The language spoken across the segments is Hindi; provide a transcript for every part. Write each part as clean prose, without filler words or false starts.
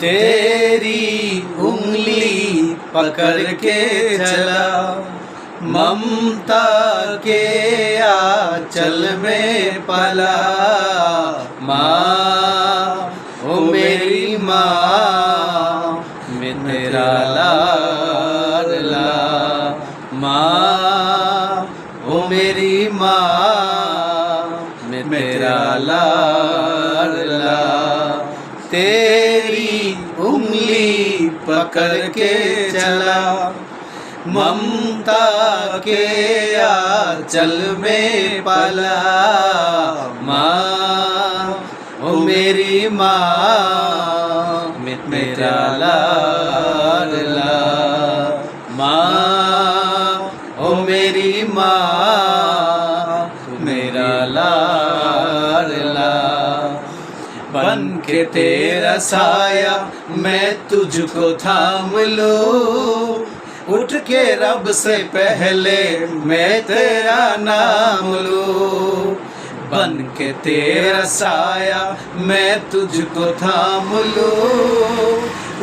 तेरी उंगली पकड़ के चला, ममता के आंचल में पला। माँ ओ मेरी माँ, मैं तेरा लाडला। माँ ओ मेरी माँ, मैं तेरा लाडला। तेरी उंगली पकड़ के चला, ममता के आंचल में पला। माँ ओ मेरी माँ, मैं तेरा लाडला। माँ ओ मेरी माँ, मेरा लाडला। बन के तेरा साया मैं तुझको थाम लूं, उठ के रब से पहले मैं तेरा नाम लूं। बन के तेरा साया मैं तुझको थाम लूं,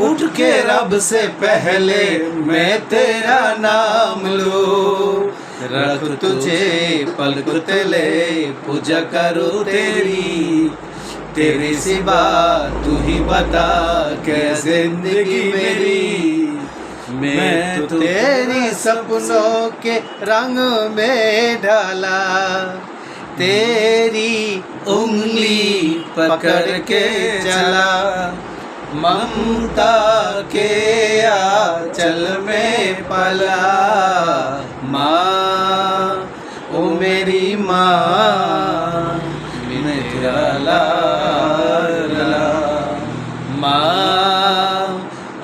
उठ के रब से पहले मैं तेरा नाम लूं। रख तुझे पलक तले पूजा करूं तेरी, तेरी सिवा तू ही बता कैसे जिंदगी मेरी। मैं तो तेरी सपनों के रंग में ढाला, तेरी उंगली पकड़ के चला, ममता के आंचल में पला। माँ ओ मेरी माँ, मैं तेरा लाडला। माँ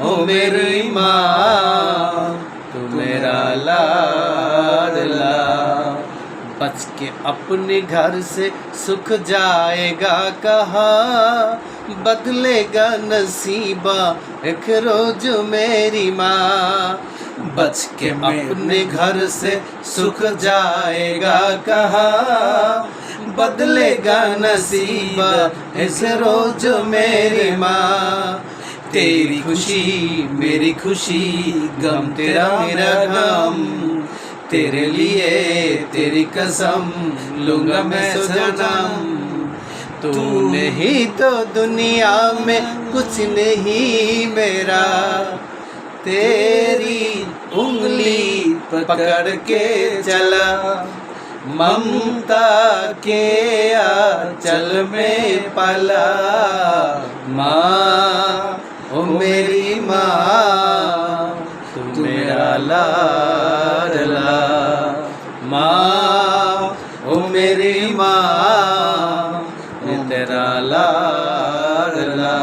ओ मेरी माँ, तू मेरा लाडला। बच के अपने घर से सुख जाएगा कहाँ, बदलेगा नसीबा एक रोज मेरी माँ। बच के अपने घर से सुख जाएगा कहाँ, बदलेगा नसीबा इस रोज मेरी माँ। तेरी खुशी मेरी खुशी, गम तेरा मेरा गम, तेरे लिए तेरी कसम लूंगा मैं सनम। तू नहीं तो दुनिया में कुछ नहीं मेरा, तेरी उंगली पकड़ के चला, ममता के आंचल में पला। माँ ओ मेरी माँ, तू मेरा लाडला। माँ ओ मेरी माँ, मैं तेरा लाडला।